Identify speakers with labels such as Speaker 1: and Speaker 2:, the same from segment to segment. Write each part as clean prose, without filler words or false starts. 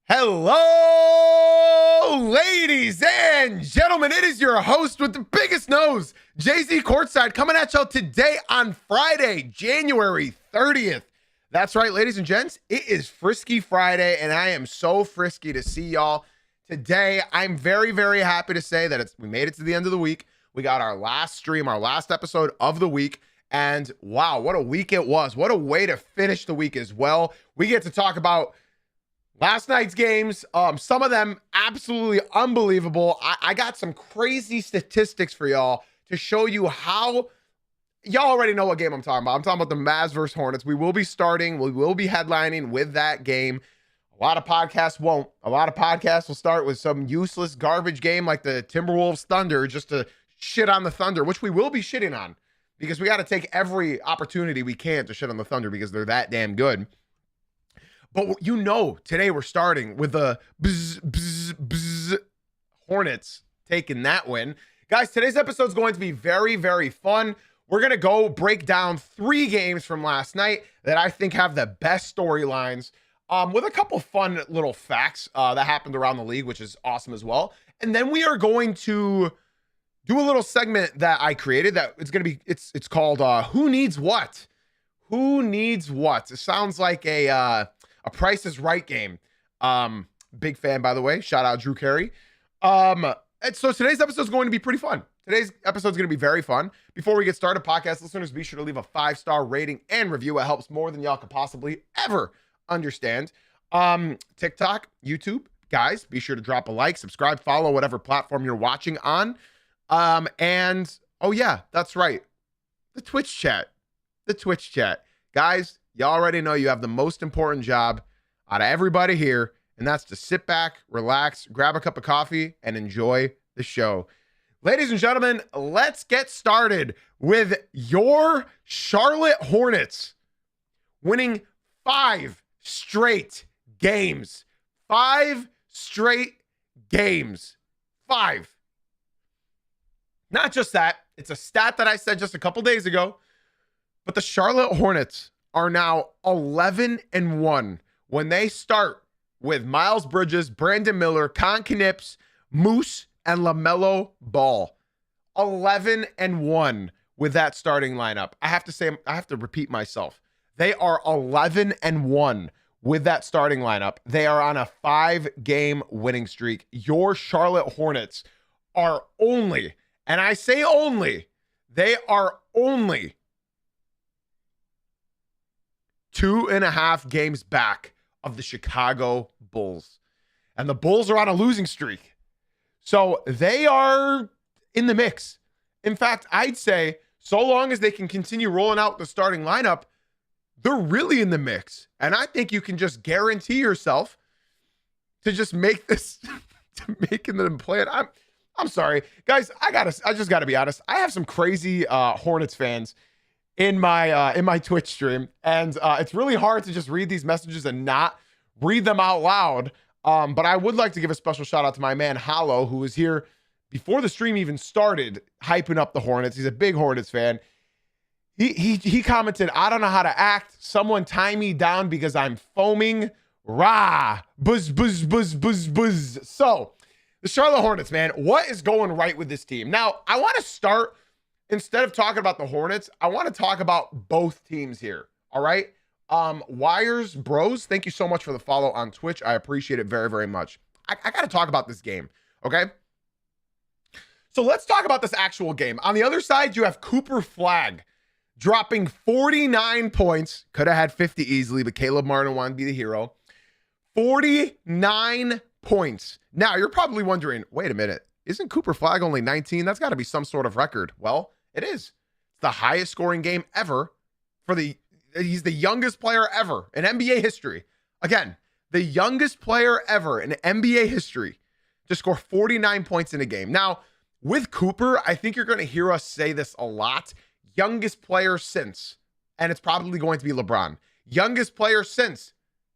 Speaker 1: Hello, ladies and gentlemen. It is your host with the biggest nose, Jay-Z Courtside, coming at y'all today on Friday, January 30th. That's right, ladies and gents. It is Frisky Friday, and I am so frisky to see y'all today. I'm very, very happy to say that we made it to the end of the week. We got our last stream, our last episode of the week. And wow, what a week it was. What a way to finish the week as well. We get to talk about last night's games, some of them absolutely unbelievable. I got some crazy statistics for y'all to show you how y'all already know what game I'm talking about. I'm talking about the Mavs versus Hornets. We will be headlining with that game. A lot of podcasts won't. A lot of podcasts will start with some useless garbage game like the Timberwolves Thunder just to shit on the Thunder, which we will be shitting on because we got to take every opportunity we can to shit on the Thunder because they're that damn good. But you know, today we're starting with the Hornets taking that win. Guys, today's episode is going to be very, very fun. We're going to go break down 3 games from last night that I think have the best storylines with a couple fun little facts that happened around the league, which is awesome as well. And then we are going to do a little segment that I created that it's going to be, it's called Who Needs What? Who Needs What? It sounds like a Price is Right game. Big fan, by the way. Shout out Drew Carey. And so today's episode is going to be pretty fun. Today's episode is going to be very fun. Before we get started, podcast listeners, be sure to leave a 5-star rating and review. It helps more than y'all could possibly ever understand. TikTok, YouTube, guys, be sure to drop a like, subscribe, follow whatever platform you're watching on. And oh yeah, that's right. The Twitch chat. Guys, you already know you have the most important job out of everybody here, and that's to sit back, relax, grab a cup of coffee, and enjoy the show. Ladies and gentlemen, let's get started with your Charlotte Hornets winning 5 straight games. 5 straight games. 5. Not just that, it's a stat that I said just a couple days ago, but the Charlotte Hornets are now 11-1 when they start with Miles Bridges, Brandon Miller, Kon Knips, Moose, and LaMelo Ball. 11-1 with that starting lineup. I have to repeat myself. They are 11-1 with that starting lineup. They are on a 5-game winning streak. Your Charlotte Hornets are only, and I say only, they are only 2.5 games back of the Chicago Bulls. And the Bulls are on a losing streak. So they are in the mix. In fact, I'd say so long as they can continue rolling out the starting lineup, they're really in the mix. And I think you can just guarantee yourself to just make this, to making them play it. I'm sorry, guys. I just gotta be honest. I have some crazy Hornets fans in my Twitch stream, and it's really hard to just read these messages and not read them out loud. But I would like to give a special shout out to my man Hollow, who was here before the stream even started, hyping up the Hornets. He's a big Hornets fan. He commented, "I don't know how to act. Someone tie me down because I'm foaming. Rah, buzz, buzz, buzz, buzz, buzz." So the Charlotte Hornets, man, what is going right with this team? Now, I want to start. Instead of talking about the Hornets, I want to talk about both teams here. All right. Wires Bros, thank you so much for the follow on Twitch. I appreciate it very, very much. I got to talk about this game. Okay. So let's talk about this actual game. On the other side, you have Cooper Flag dropping 49 points. Could have had 50 easily, but Caleb Martin wanted to be the hero. 49 points. Now you're probably wondering, wait a minute. Isn't Cooper Flag only 19? That's got to be some sort of record. Well, it is. It's the highest scoring game ever he's the youngest player ever in NBA history. Again, the youngest player ever in NBA history to score 49 points in a game. Now, with Cooper, I think you're going to hear us say this a lot. Youngest player since, and it's probably going to be LeBron. Youngest player since,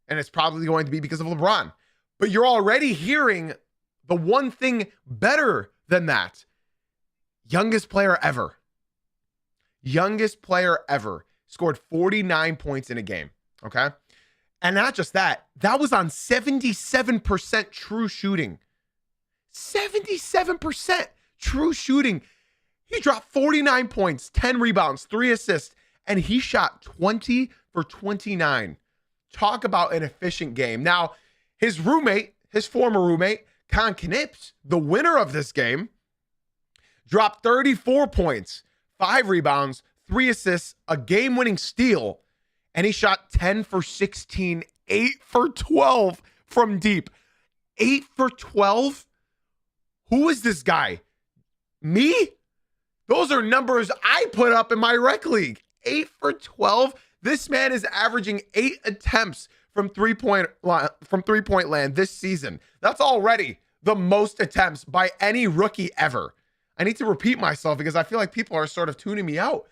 Speaker 1: and it's probably going to be because of LeBron. But you're already hearing the one thing better than that. Youngest player ever. Youngest player ever scored 49 points in a game. Okay. And not just that, that was on 77% true shooting. 77% true shooting. He dropped 49 points, 10 rebounds, 3 assists, and he shot 20 for 29. Talk about an efficient game. Now, his former roommate, Kon Vs, the winner of this game, dropped 34 points, 5 rebounds, 3 assists, a game-winning steal, and he shot 10 for 16, 8 for 12 from deep. 8 for 12? Who is this guy? Me? Those are numbers I put up in my rec league. 8 for 12? This man is averaging 8 attempts from three-point land this season. That's already the most attempts by any rookie ever. I need to repeat myself because I feel like people are sort of tuning me out.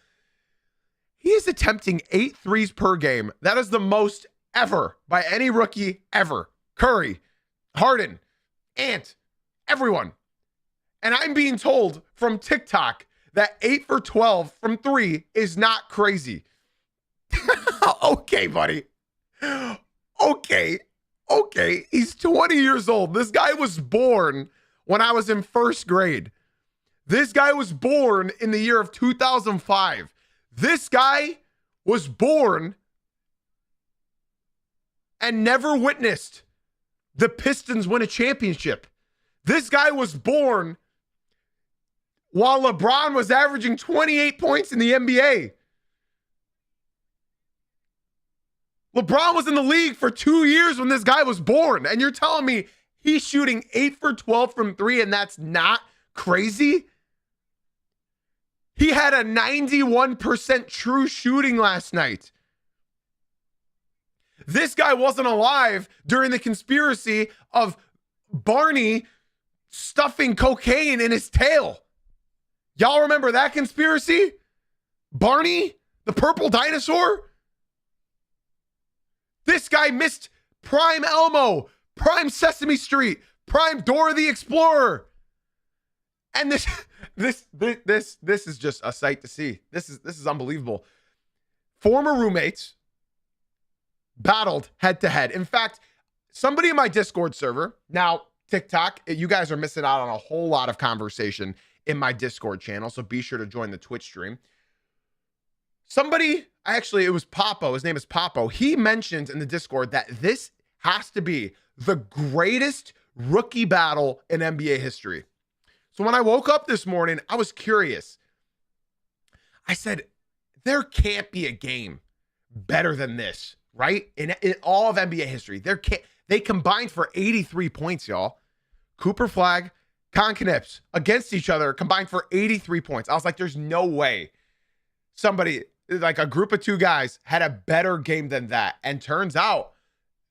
Speaker 1: He is attempting 8 threes per game. That is the most ever by any rookie ever. Curry, Harden, Ant, everyone. And I'm being told from TikTok that 8 for 12 from 3 is not crazy. Okay, buddy. Okay. He's 20 years old. This guy was born when I was in first grade. This guy was born in the year of 2005. This guy was born and never witnessed the Pistons win a championship. This guy was born while LeBron was averaging 28 points in the NBA. LeBron was in the league for 2 years when this guy was born. And you're telling me he's shooting 8 for 12 from 3 and that's not crazy? He had a 91% true shooting last night. This guy wasn't alive during the conspiracy of Barney stuffing cocaine in his tail. Y'all remember that conspiracy? Barney, the purple dinosaur? This guy missed prime Elmo, prime Sesame Street, prime Dora the Explorer. And this is just a sight to see. This is unbelievable. Former roommates battled head to head. In fact, somebody in my Discord server, now TikTok, you guys are missing out on a whole lot of conversation in my Discord channel, so be sure to join the Twitch stream. Somebody, actually, it was Papo. His name is Papo. He mentioned in the Discord that this has to be the greatest rookie battle in NBA history. So when I woke up this morning, I was curious. I said, there can't be a game better than this, right? In all of NBA history. They combined for 83 points, y'all. Cooper Flag, Kon Vs against each other combined for 83 points. I was like, there's no way somebody, like a group of 2 guys, had a better game than that. And turns out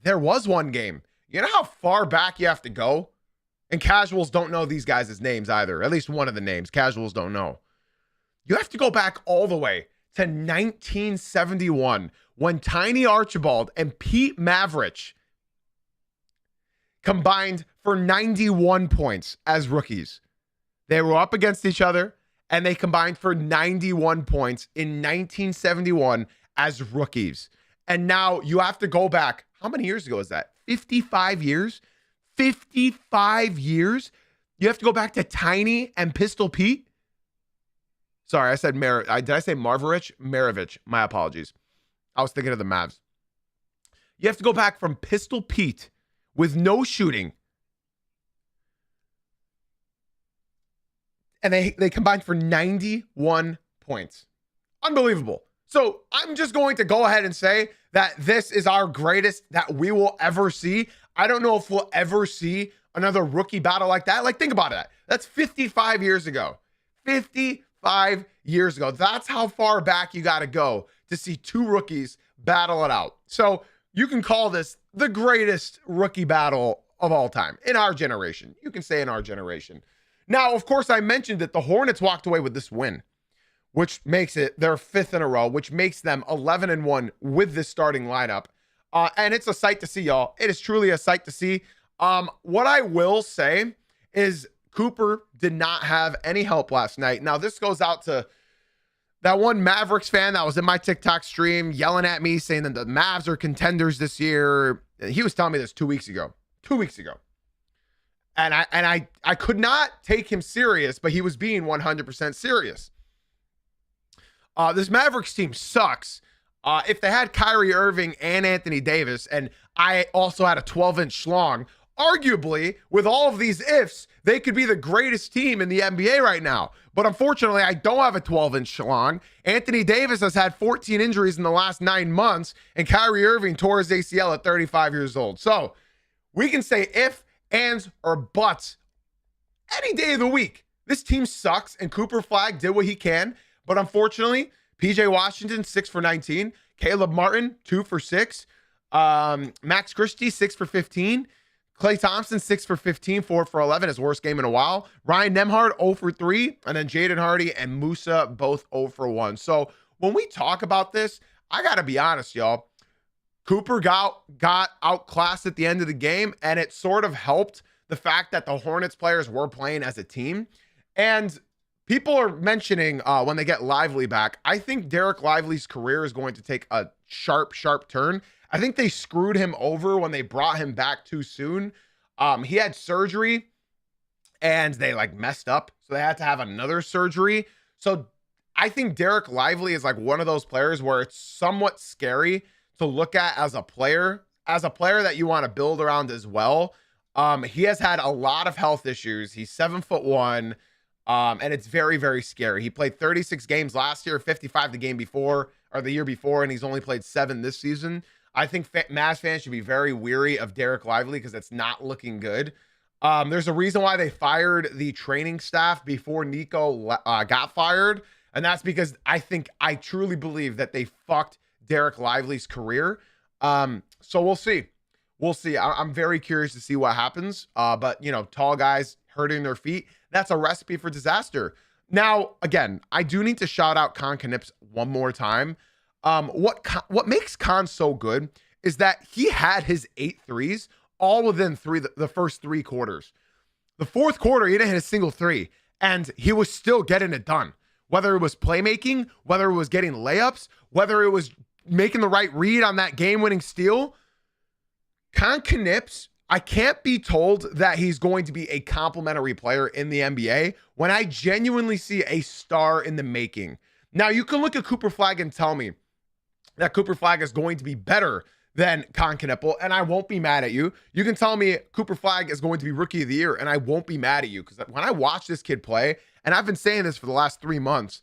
Speaker 1: there was one game. You know how far back you have to go? And casuals don't know these guys' names either. At least one of the names. Casuals don't know. You have to go back all the way to 1971 when Tiny Archibald and Pete Maverich combined for 91 points as rookies. They were up against each other and they combined for 91 points in 1971 as rookies. And now you have to go back. How many years ago is that? 55 years? 55 years? You have to go back to Tiny and Pistol Pete? Sorry, I said did I say Marvich? Maravich. My apologies. I was thinking of the Mavs. You have to go back from Pistol Pete with no shooting. And they combined for 91 points. Unbelievable. So I'm just going to go ahead and say that this is our greatest that we will ever see. I don't know if we'll ever see another rookie battle like that. Like, think about that. That's 55 years ago. 55 years ago. That's how far back you got to go to see 2 rookies battle it out. So you can call this the greatest rookie battle of all time in our generation. You can say in our generation. Now, of course, I mentioned that the Hornets walked away with this win, which makes it their 5th in a row, which makes them 11-1 with this starting lineup. And it's a sight to see, y'all. It is truly a sight to see. What I will say is Cooper did not have any help last night. Now, this goes out to that one Mavericks fan that was in my TikTok stream yelling at me saying that the Mavs are contenders this year. He was telling me this 2 weeks ago. 2 weeks ago. And I could not take him serious, but he was being 100% serious. This Mavericks team sucks. If they had Kyrie Irving and Anthony Davis, and I also had a 12-inch schlong, arguably, with all of these ifs, they could be the greatest team in the NBA right now. But unfortunately, I don't have a 12-inch schlong. Anthony Davis has had 14 injuries in the last 9 months, and Kyrie Irving tore his ACL at 35 years old. So we can say if, ands, or buts any day of the week. This team sucks, and Cooper Flag did what he can. But unfortunately, PJ Washington, 6 for 19. Caleb Martin, 2 for 6. Max Christie, 6 for 15. Klay Thompson, 6 for 15, 4 for 11, his worst game in a while. Ryan Nembhard, 0 for 3. And then Jaden Hardy and Musa, both 0 for 1. So when we talk about this, I got to be honest, y'all. Cooper got outclassed at the end of the game, and it sort of helped the fact that the Hornets players were playing as a team. And people are mentioning when they get Lively back, I think Derek Lively's career is going to take a sharp turn. I think they screwed him over when they brought him back too soon. He had surgery, and they messed up, so they had to have another surgery. So I think Derek Lively is one of those players where it's somewhat scary to look at as a player that you want to build around as well. He has had a lot of health issues. He's 7'1", and it's very, very scary. He played 36 games last year, 55 the game before or the year before, and he's only played 7 this season. I think Mavs fans should be very weary of Derek Lively because it's not looking good. There's a reason why they fired the training staff before Nico got fired, and that's because I truly believe that they fucked Derek Lively's career. So we'll see. I'm very curious to see what happens. But tall guys hurting their feet, that's a recipe for disaster. Now, again, I do need to shout out Kon Knips one more time. What makes Kon so good is that he had his 8 threes all within the first 3 quarters. The fourth quarter, he didn't hit a single 3, and he was still getting it done. Whether it was playmaking, whether it was getting layups, whether it was making the right read on that game-winning steal. Kon Knips, I can't be told that he's going to be a complimentary player in the NBA when I genuinely see a star in the making. Now, you can look at Cooper Flag and tell me that Cooper Flag is going to be better than Kon Knips, and I won't be mad at you. You can tell me Cooper Flag is going to be Rookie of the Year, and I won't be mad at you, because when I watch this kid play, and I've been saying this for the last 2 months,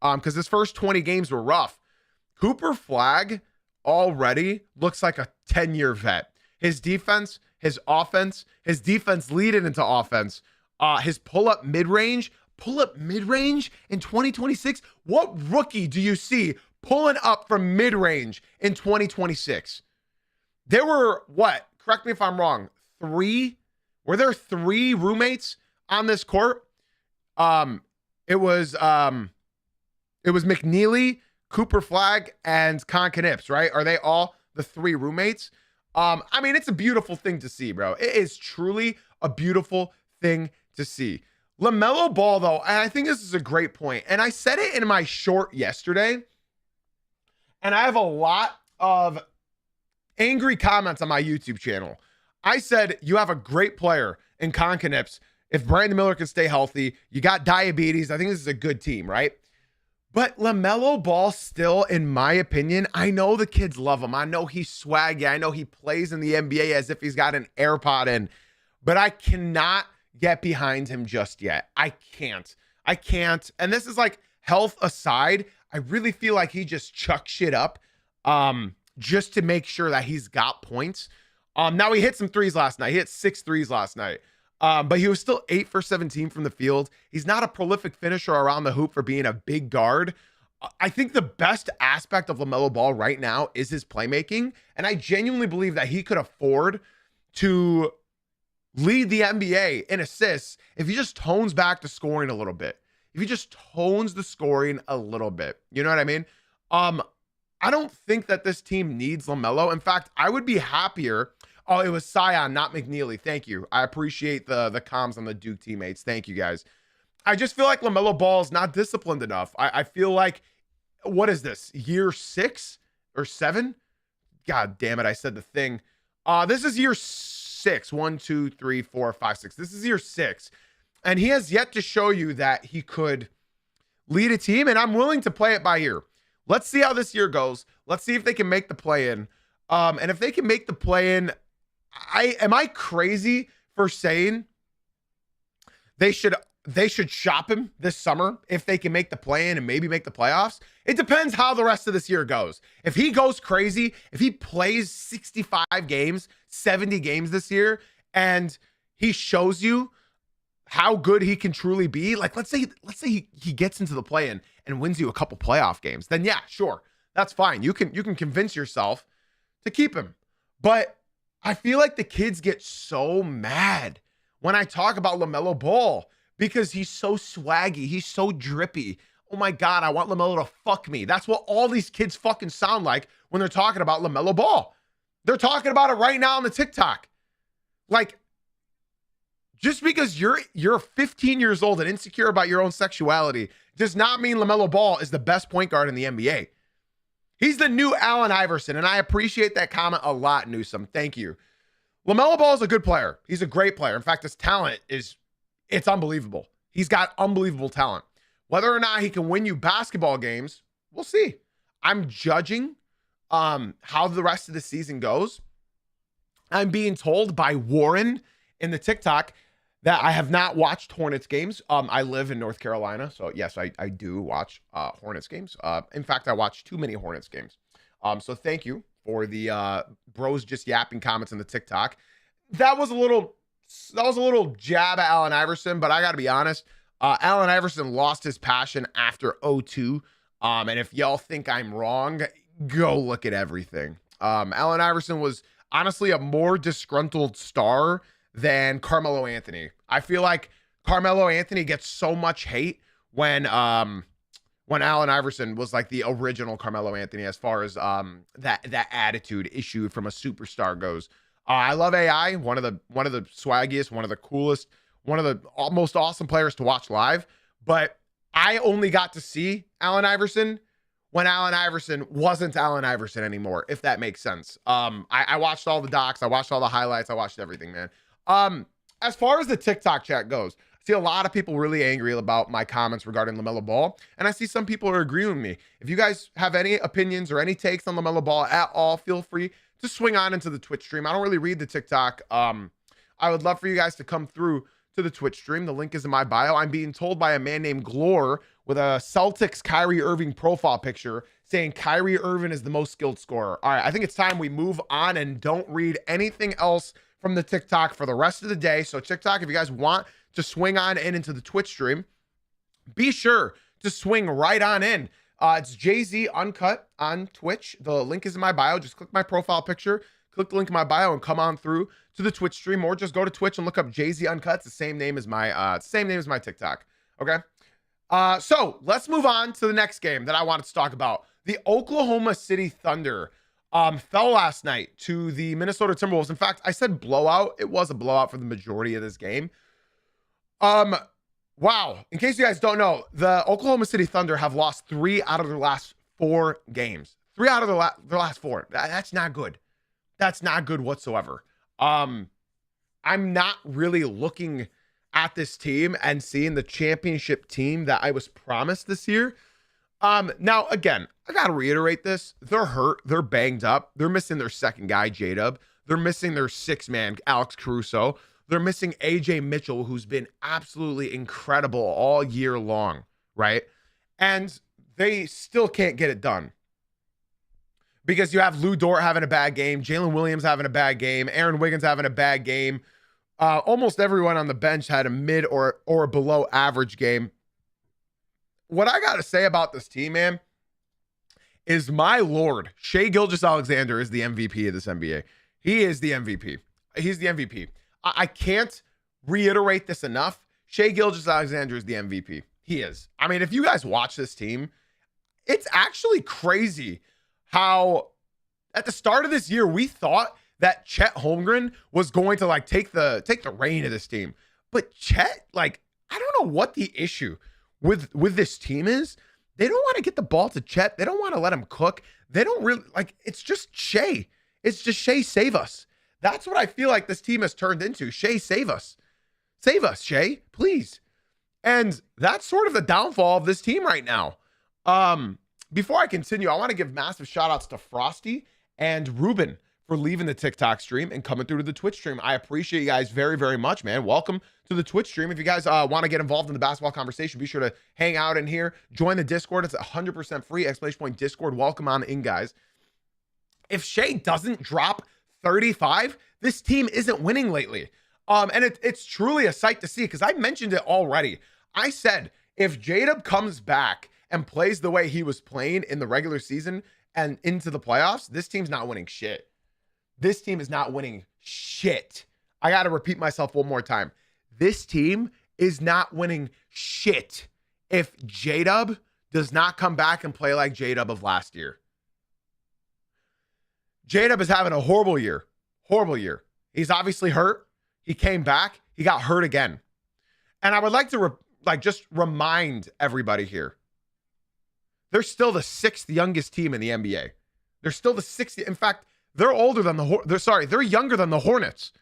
Speaker 1: because his first 20 games were rough. Cooper Flag already looks like a 10-year vet. His defense, his offense, his defense leading into offense, his pull-up mid-range in 2026. What rookie do you see pulling up from mid-range in 2026? There were, correct me if I'm wrong, 3? Were there 3 roommates on this court? It was McNeely, Cooper Flag, and Kon Knips, right? Are they all the 3 roommates? It's a beautiful thing to see, bro. It is truly a beautiful thing to see. LaMelo Ball, though, and I think this is a great point, and I said it in my short yesterday, and I have a lot of angry comments on my YouTube channel. I said, you have a great player in Kon Knips. If Brandon Miller can stay healthy, you got diabetes. I think this is a good team, right? But LaMelo Ball still, in my opinion, I know the kids love him. I know he's swaggy. I know he plays in the NBA as if he's got an AirPod in. But I cannot get behind him just yet. I can't. And this is health aside, I really feel like he just chucks shit up just to make sure that he's got points. Now, he hit some threes last night. He hit 6 threes last night. But he was still 8 for 17 from the field. He's not a prolific finisher around the hoop for being a big guard. I think the best aspect of LaMelo Ball right now is his playmaking. And I genuinely believe that he could afford to lead the NBA in assists if he just tones back the scoring a little bit. If he just tones the scoring a little bit. You know what I mean? I don't think that this team needs LaMelo. In fact, I would be happier. Oh, it was Sion, not McNeely. Thank you. I appreciate the comms on the Duke teammates. Thank you, guys. I just feel like LaMelo Ball is not disciplined enough. I feel like, what is this, year 6 or 7? God damn it, I said the thing. This is year 6. 1, 2, 3, 4, 5, 6. This is year 6. And he has yet to show you that he could lead a team, and I'm willing to play it by ear. Let's see how this year goes. Let's see if they can make the play-in. And if they can make the play-in, am I crazy for saying they should shop him this summer if they can make the play-in and maybe make the playoffs? It depends how the rest of this year goes. If he goes crazy, if he plays 65 games, 70 games this year, and he shows you how good he can truly be, like let's say he gets into the play-in and wins you a couple playoff games, then yeah, sure, that's fine. You can convince yourself to keep him. But I feel like the kids get so mad when I talk about LaMelo Ball because he's so swaggy, he's so drippy. Oh my God, I want LaMelo to fuck me. That's what all these kids fucking sound like when they're talking about LaMelo Ball. They're talking about it right now on the TikTok. Like, just because you're 15 years old and insecure about your own sexuality does not mean LaMelo Ball is the best point guard in the NBA. He's the new Allen Iverson, and I appreciate that comment a lot, Newsom. Thank you. LaMelo Ball is a good player. He's a great player. In fact, his talent it's unbelievable. He's got unbelievable talent. Whether or not he can win you basketball games, we'll see. I'm judging how the rest of the season goes. I'm being told by Warren in the TikTok that I have not watched Hornets games. I live in North Carolina, so yes, I do watch Hornets games. In fact, I watch too many Hornets games. So thank you for the bros just yapping comments in the TikTok. That was a little jab at Allen Iverson, but I got to be honest. Allen Iverson lost his passion after 02. And if y'all think I'm wrong, go look at everything. Allen Iverson was honestly a more disgruntled star than Carmelo Anthony. I feel like Carmelo Anthony gets so much hate when Allen Iverson was like the original Carmelo Anthony as far as that attitude issue from a superstar goes. I love AI, one of the swaggiest, one of the coolest, one of the most awesome players to watch live. But I only got to see Allen Iverson when Allen Iverson wasn't Allen Iverson anymore, if that makes sense. I watched all the docs, I watched all the highlights, I watched everything, man. As far as the TikTok chat goes, I see a lot of people really angry about my comments regarding LaMelo Ball, and I see some people are agreeing with me. If you guys have any opinions or any takes on LaMelo Ball at all, feel free to swing on into the Twitch stream. I don't really read the TikTok. I would love for you guys to come through to the Twitch stream. The link is in my bio. I'm being told by a man named Glore with a Celtics Kyrie Irving profile picture saying Kyrie Irving is the most skilled scorer. All right, I think it's time we move on and don't read anything else from the TikTok for the rest of the day. So TikTok, if you guys want to swing on in into the Twitch stream, be sure to swing right on in. It's Jay-Z Uncut on Twitch. The link is in my bio. Just click my profile picture, click the link in my bio, and come on through to the Twitch stream, or just go to Twitch and look up Jay-Z Uncut. It's the same name as my TikTok. Okay. So let's move on to the next game that I wanted to talk about. The Oklahoma City Thunder fell last night to the Minnesota Timberwolves. In fact, I said blowout. It was a blowout for the majority of this game. Wow. In case you guys don't know, the Oklahoma City Thunder have lost 3 out of their last 4 games. 3 out of their last 4. That's not good. That's not good whatsoever. I'm not really looking at this team and seeing the championship team that I was promised this year. Now, again, I got to reiterate this. They're hurt. They're banged up. They're missing their second guy, J-Dub. They're missing their 6-man, Alex Caruso. They're missing AJ Mitchell, who's been absolutely incredible all year long, right? And they still can't get it done. Because you have Lou Dort having a bad game, Jalen Williams having a bad game, Aaron Wiggins having a bad game. Almost everyone on the bench had a mid or below average game. What I got to say about this team, man, is my Lord, Shai Gilgeous-Alexander is the MVP of this NBA. He is the MVP. He's the MVP. I can't reiterate this enough. Shai Gilgeous-Alexander is the MVP. He is. I mean, if you guys watch this team, it's actually crazy how at the start of this year, we thought that Chet Holmgren was going to like take the reign of this team. But Chet like I don't know what the issue with this team is. They don't want to get the ball to Chet. They don't want to let him cook. They don't really like, it's just Shea. It's just Shea, save us. That's what I feel like this team has turned into. Shea, save us. Save us, Shea, please. And that's sort of the downfall of this team right now. Before I continue, I want to give massive shout outs to Frosty and Ruben for leaving the TikTok stream and coming through to the Twitch stream. I appreciate you guys very, very much, man. Welcome to the Twitch stream. If you guys want to get involved in the basketball conversation, be sure to hang out in here. Join the Discord. It's 100% free. ! Discord. Welcome on in, guys. If Shea doesn't drop 35, this team isn't winning lately. And it's truly a sight to see, because I mentioned it already. I said, if J-Dub comes back and plays the way he was playing in the regular season and into the playoffs, this team's not winning shit. This team is not winning shit. I got to repeat myself one more time. This team is not winning shit if J-Dub does not come back and play like J-Dub of last year. J-Dub is having a horrible year. Horrible year. He's obviously hurt. He came back. He got hurt again. And I would like to just remind everybody here. They're still the 6th youngest team in the NBA. They're still the 6th. In fact, they're older than they're younger than the Hornets.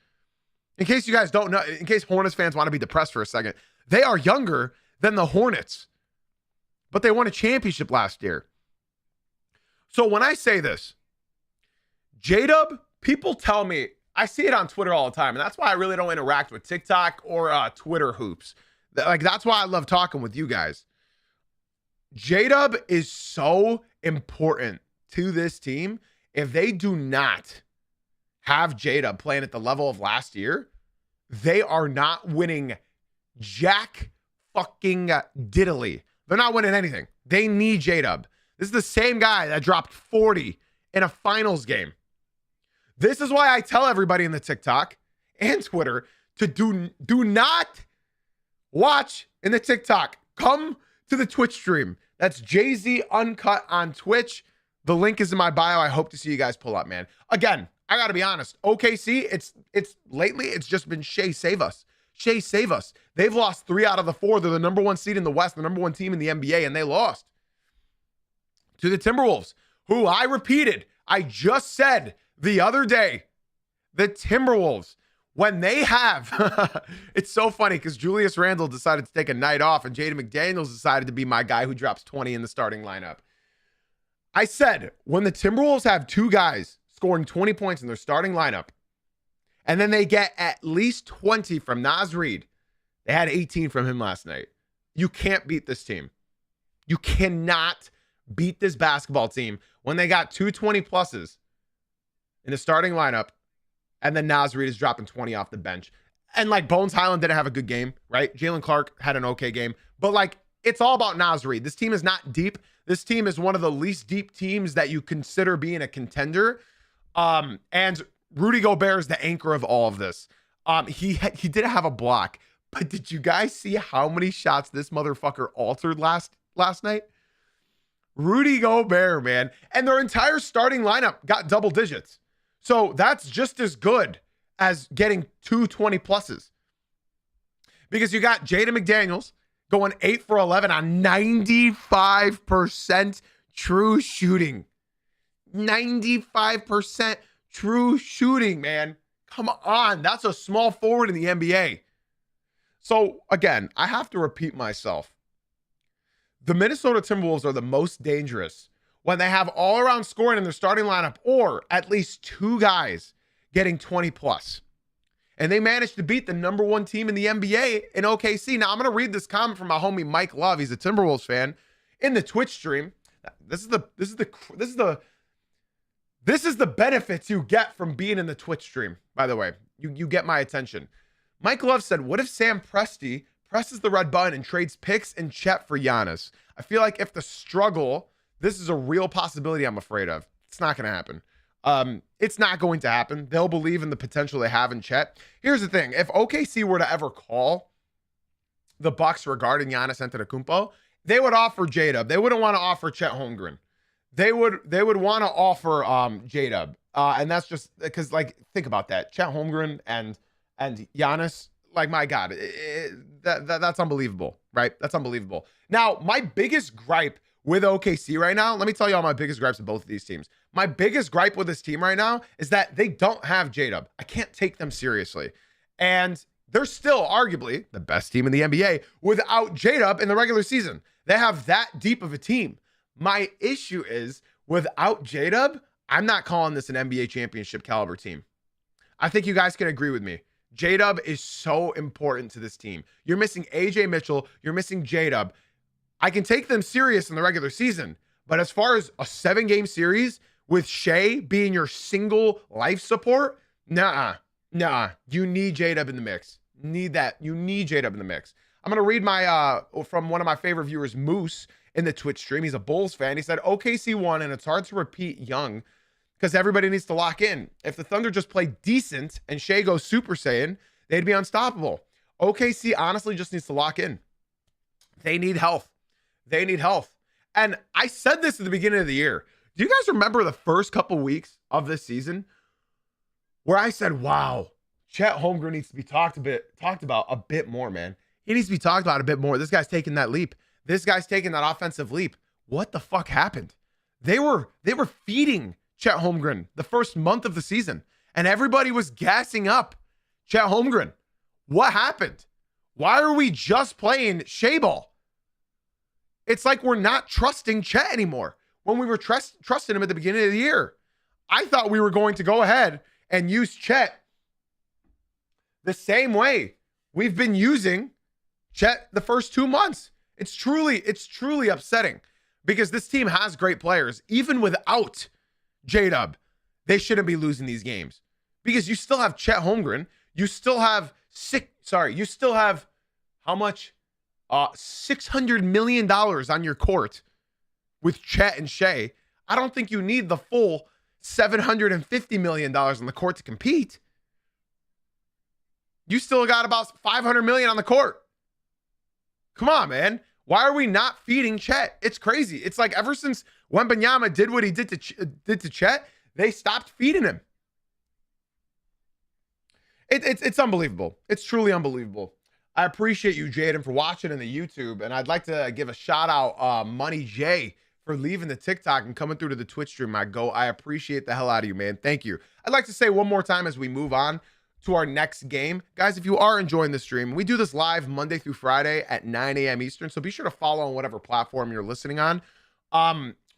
Speaker 1: In case you guys don't know, in case Hornets fans want to be depressed for a second, they are younger than the Hornets. But they won a championship last year. So when I say this, J-Dub, people tell me, I see it on Twitter all the time, and that's why I really don't interact with TikTok or Twitter hoops. That's why I love talking with you guys. J-Dub is so important to this team. If they do not have J-Dub playing at the level of last year, they are not winning jack fucking diddly. They're not winning anything. They need J-Dub. This is the same guy that dropped 40 in a finals game. This is why I tell everybody in the TikTok and Twitter to do not watch in the TikTok. Come to the Twitch stream. That's Jay-Z Uncut on Twitch. The link is in my bio. I hope to see you guys pull up, man. Again, I got to be honest. OKC, it's lately, it's just been Shea, save us. Shea, save us. They've lost 3 out of the 4. They're the number 1 seed in the West, the number 1 team in the NBA, and they lost to the Timberwolves, who I repeated. I just said the other day, the Timberwolves, when they have, it's so funny because Julius Randle decided to take a night off and Jaden McDaniels decided to be my guy who drops 20 in the starting lineup. I said, when the Timberwolves have 2 guys scoring 20 points in their starting lineup, and then they get at least 20 from Naz Reid, they had 18 from him last night. You can't beat this team. You cannot beat this basketball team when they got 2 20-pluses in the starting lineup, and then Naz Reid is dropping 20 off the bench. And Bones Highland didn't have a good game, right? Jalen Clark had an okay game. But it's all about Naz Reid. This team is not deep. This team is one of the least deep teams that you consider being a contender. And Rudy Gobert is the anchor of all of this. He didn't have a block. But did you guys see how many shots this motherfucker altered last night? Rudy Gobert, man. And their entire starting lineup got double digits. So that's just as good as getting 2 20-pluses. Because you got Jaden McDaniels going 8 for 11 on 95% true shooting. 95% true shooting, man. Come on. That's a small forward in the NBA. So, again, I have to repeat myself. The Minnesota Timberwolves are the most dangerous when they have all-around scoring in their starting lineup, or at least 2 guys getting 20-plus. And they managed to beat the number 1 team in the NBA in OKC. Now, I'm going to read this comment from my homie Mike Love. He's a Timberwolves fan in the Twitch stream. This is the benefits you get from being in the Twitch stream. By the way, you get my attention. Mike Love said, "What if Sam Presti presses the red button and trades picks and Chet for Giannis? I feel like if the struggle, this is a real possibility I'm afraid of. It's not going to happen. It's not going to happen. They'll believe in the potential they have in Chet. Here's the thing. If OKC were to ever call the Bucks regarding Giannis Antetokounmpo, they would offer J-Dub. They wouldn't want to offer Chet Holmgren. They would want to offer J-Dub. And that's just because, think about that. Chet Holmgren and Giannis, Like, my God, that's unbelievable, right? That's unbelievable. Now, my biggest gripe with OKC right now, let me tell you all my biggest gripes with both of these teams. My biggest gripe with this team right now is that they don't have J-Dub. I can't take them seriously. And they're still arguably the best team in the NBA without J-Dub in the regular season. They have that deep of a team. My issue is without J-Dub, I'm not calling this an NBA championship caliber team. I think you guys can agree with me. J-Dub is so important to this team. You're missing AJ Mitchell. You're missing J-Dub. I can take them serious in the regular season, but as far as a 7-game series with Shea being your single life support, nah. You need J-Dub in the mix. Need that. You need J-Dub in the mix. I'm going to read my from one of my favorite viewers, Moose, in the Twitch stream. He's a Bulls fan. He said, OKC won, and it's hard to repeat young because everybody needs to lock in. If the Thunder just play decent and Shea goes Super Saiyan, they'd be unstoppable. OKC honestly just needs to lock in. They need health. They need health. And I said this at the beginning of the year. Do you guys remember the first couple weeks of this season where I said, wow, Chet Holmgren needs to be talked about a bit more, man. He needs to be talked about a bit more. This guy's taking that leap. This guy's taking that offensive leap. What the fuck happened? They were feeding Chet Holmgren the first month of the season, and everybody was gassing up Chet Holmgren. What happened? Why are we just playing Shea ball? It's like we're not trusting Chet anymore when we were trusting him at the beginning of the year. I thought we were going to go ahead and use Chet the same way we've been using Chet the first 2 months. It's truly upsetting because this team has great players. Even without J-Dub, they shouldn't be losing these games because you still have Chet Holmgren. You still have how much? $600 million on your court with Chet and Shea. I don't think you need the full $750 million on the court to compete. You still got about $500 million on the court. Come on, man. Why are we not feeding Chet? It's crazy. It's like ever since Wembanyama did what he did to Chet, they stopped feeding him. It's unbelievable. It's truly unbelievable. I appreciate you, Jaden, for watching in the YouTube, and I'd like to give a shout out Money J for leaving the TikTok and coming through to the Twitch stream. I appreciate the hell out of you, man. Thank you. I'd like to say one more time as we move on to our next game. Guys, if you are enjoying the stream, we do this live Monday through Friday at 9 a.m. Eastern, so be sure to follow on whatever platform you're listening on.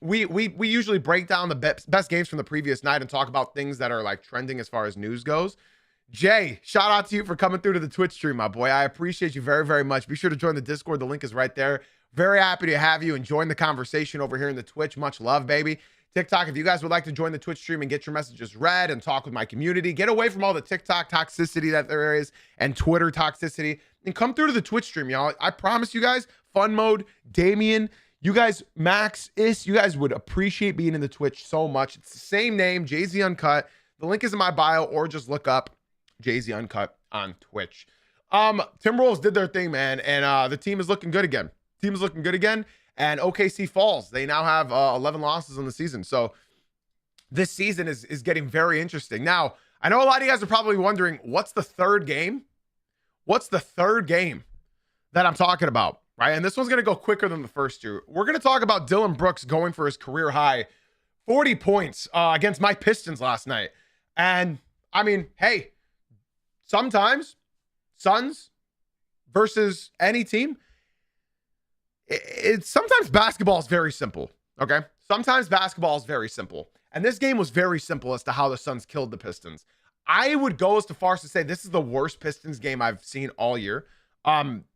Speaker 1: We usually break down the best games from the previous night and talk about things that are like trending as far as news goes. Jay, shout out to you for coming through to the Twitch stream, my boy. I appreciate you very, very much. Be sure to join the Discord. The link is right there. Very happy to have you and join the conversation over here in the Twitch. Much love, baby. TikTok, if you guys would like to join the Twitch stream and get your messages read and talk with my community, get away from all the TikTok toxicity that there is and Twitter toxicity, and come through to the Twitch stream, y'all. I promise you guys, Fun Mode, Damien, you guys, Max, you guys would appreciate being in the Twitch so much. It's the same name, Jay-Z Uncut. The link is in my bio, or just look up Jay-Z Uncut on Twitch. Timberwolves did their thing, man, and the team is looking good again. And OKC falls. They now have 11 losses in the season. So this season is getting very interesting. Now, I know a lot of you guys are probably wondering, what's the third game? What's the third game that I'm talking about, right? And this one's going to go quicker than the first two. We're going to talk about Dylan Brooks going for his career high 40 points against my Pistons last night. And, I mean, hey, sometimes Suns versus any team, sometimes basketball is very simple, okay? Sometimes basketball is very simple. And this game was very simple as to how the Suns killed the Pistons. I would go as far as to say this is the worst Pistons game I've seen all year.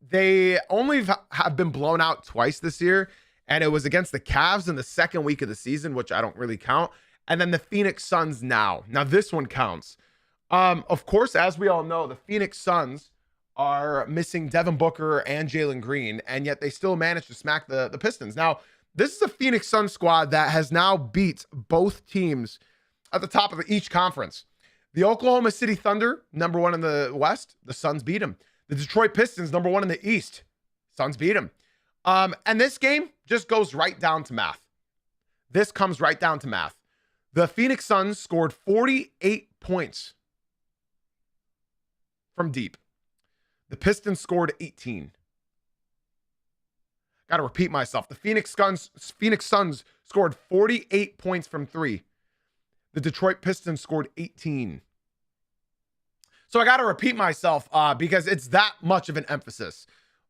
Speaker 1: They only have been blown out twice this year, and it was against the Cavs in the second week of the season, which I don't really count, and then the Phoenix Suns now. Now, this one counts. Of course, as we all know, the Phoenix Suns are missing Devin Booker and Jalen Green, and yet they still managed to smack the Pistons. Now, this is a Phoenix Suns squad that has now beat both teams at the top of each conference. The Oklahoma City Thunder, number one in the West, the Suns beat them. The Detroit Pistons, number one in the East, Suns beat them. And this game just goes right down to math. This comes right down to math. The Phoenix Suns scored 48 points from deep. The Pistons scored 18. Got to repeat myself. The Phoenix Suns scored 48 points from 3. The Detroit Pistons scored 18. So I got to repeat myself because it's that much of an emphasis.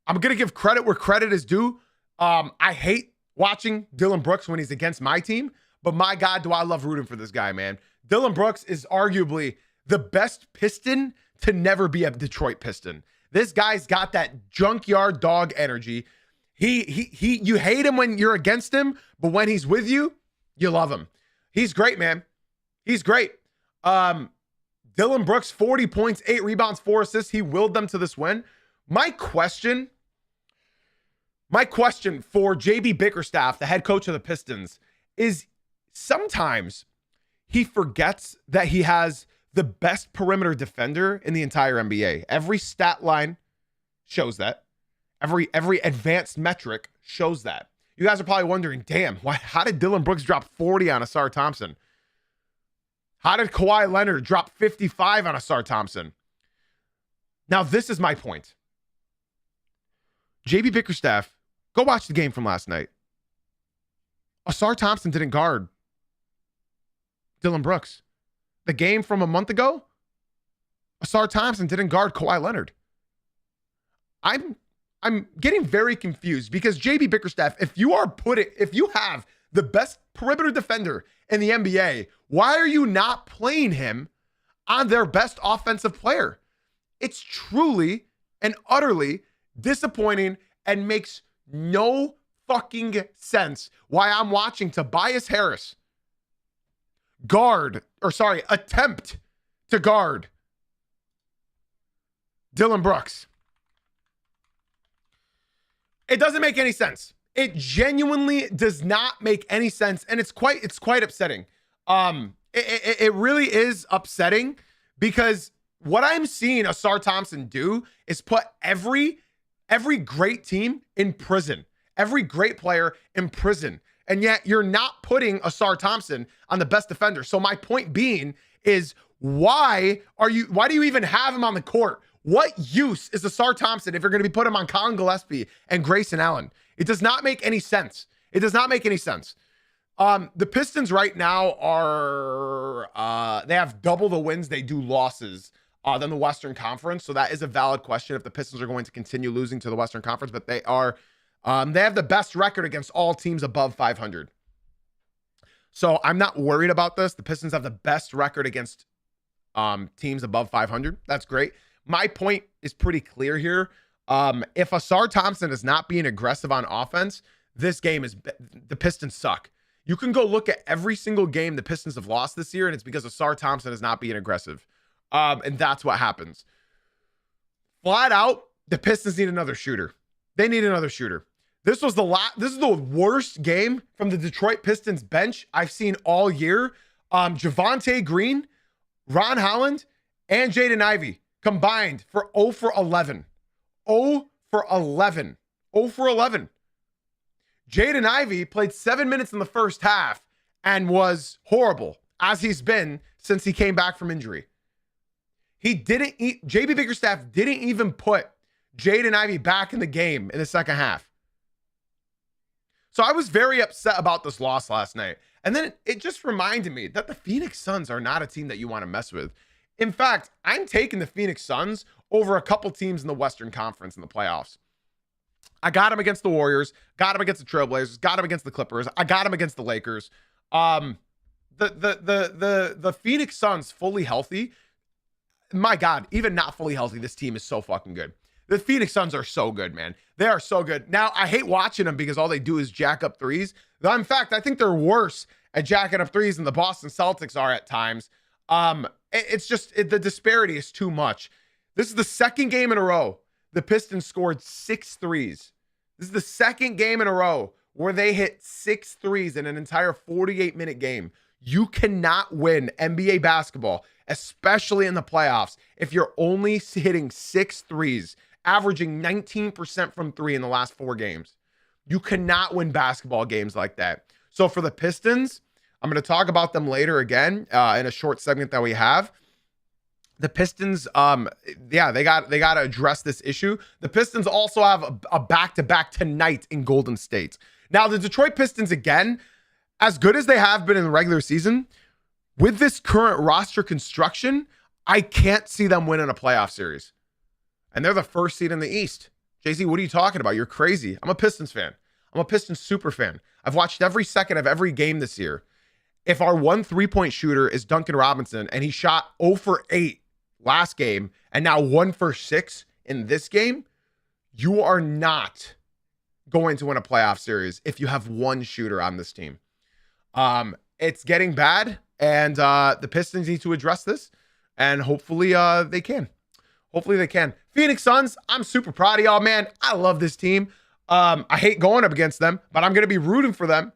Speaker 1: I'm going to give credit where credit is due. I hate watching Dillon Brooks when he's against my team, but my God, do I love rooting for this guy, man. Dillon Brooks is arguably the best Piston to never be a Detroit Piston. This guy's got that junkyard dog energy. You hate him when you're against him, but when he's with you, you love him. He's great, man. He's great. Dillon Brooks, 40 points, 8 rebounds, 4 assists. He willed them to this win. My question for JB Bickerstaff, the head coach of the Pistons, is sometimes he forgets that he has the best perimeter defender in the entire NBA. Every stat line shows that. Every advanced metric shows that. You guys are probably wondering, damn, how did Dillon Brooks drop 40 on Asar Thompson? How did Kawhi Leonard drop 55 on Asar Thompson? Now, this is my point. JB Bickerstaff, go watch the game from last night. Asar Thompson didn't guard Dillon Brooks. The game from a month ago, Asar Thompson didn't guard Kawhi Leonard. I'm getting very confused because JB Bickerstaff, if you have the best perimeter defender in the NBA, why are you not playing him on their best offensive player? It's truly and utterly disappointing and makes no fucking sense why I'm watching Tobias Harris attempt to guard Dillon Brooks. It doesn't make any sense. It genuinely does not make any sense, and it's quite upsetting. It really is upsetting because what I'm seeing Asar Thompson do is put every great team in prison, every great player in prison, and yet you're not putting Asar Thompson on the best defender. So my point being is, why do you even have him on the court? What use is Asar Thompson if you're going to be putting him on Colin Gillespie and Grayson Allen? It does not make any sense. It does not make any sense. The Pistons right now they have double the wins they do losses than the Western Conference. So that is a valid question if the Pistons are going to continue losing to the Western Conference, but they have the best record against all teams above 500. So I'm not worried about this. The Pistons have the best record against teams above 500. That's great. My point is pretty clear here. If Asar Thompson is not being aggressive on offense, this game the Pistons suck. You can go look at every single game the Pistons have lost this year, and it's because Asar Thompson is not being aggressive. And that's what happens. Flat out, the Pistons need another shooter. They need another shooter. This is the worst game from the Detroit Pistons bench I've seen all year. Javonte Green, Ron Holland, and Jaden Ivey combined for 0 for 11. 0 for 11. 0 for 11. Jaden Ivey played 7 minutes in the first half and was horrible, as he's been since he came back from injury. JB Bickerstaff didn't even put Jaden Ivey back in the game in the second half. So I was very upset about this loss last night. And then it just reminded me that the Phoenix Suns are not a team that you want to mess with. In fact, I'm taking the Phoenix Suns over a couple teams in the Western Conference in the playoffs. I got them against the Warriors, got them against the Trailblazers, got them against the Clippers, I got them against the Lakers. The Phoenix Suns fully healthy. My God, even not fully healthy, this team is so fucking good. The Phoenix Suns are so good, man. They are so good. Now, I hate watching them because all they do is jack up threes. In fact, I think they're worse at jacking up threes than the Boston Celtics are at times. It's just the disparity is too much. This is the second game in a row the Pistons scored 6 threes. This is the second game in a row where they hit 6 threes in an entire 48-minute game. You cannot win NBA basketball, especially in the playoffs, if you're only hitting 6 threes, averaging 19% from 3 in the last 4 games. You cannot win basketball games like that. So for the Pistons, I'm going to talk about them later again in a short segment that we have. The Pistons, yeah, they got to address this issue. The Pistons also have a back-to-back tonight in Golden State. Now, the Detroit Pistons, again, as good as they have been in the regular season, with this current roster construction, I can't see them winning a playoff series. And they're the first seed in the East. Jay-Z, what are you talking about? You're crazy. I'm a Pistons fan. I'm a Pistons super fan. I've watched every second of every game this year. If our one three-point shooter is Duncan Robinson and he shot 0 for 8 last game and now 1 for 6 in this game, you are not going to win a playoff series if you have one shooter on this team. It's getting bad, and the Pistons need to address this, and hopefully they can. Hopefully they can. Phoenix Suns, I'm super proud of y'all, man. I love this team. I hate going up against them, but I'm going to be rooting for them.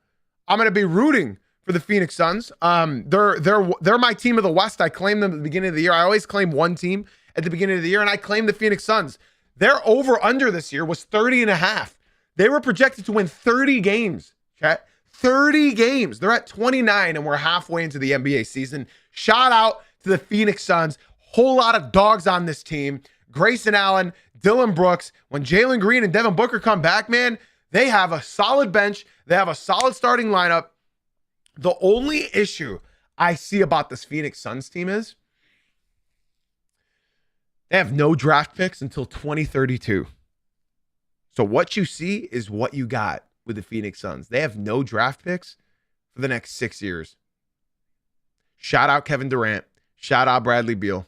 Speaker 1: I'm going to be rooting for the Phoenix Suns. They're my team of the West. I claimed them at the beginning of the year. I always claim one team at the beginning of the year, and I claimed the Phoenix Suns. Their over-under this year was 30.5. They were projected to win 30 games, okay? 30 games. They're at 29, and we're halfway into the NBA season. Shout out to the Phoenix Suns. Whole lot of dogs on this team. Grayson Allen, Dylan Brooks. When Jalen Green and Devin Booker come back, man, they have a solid bench. They have a solid starting lineup. The only issue I see about this Phoenix Suns team is they have no draft picks until 2032. So what you see is what you got with the Phoenix Suns. They have no draft picks for the next 6 years. Shout out Kevin Durant. Shout out Bradley Beal.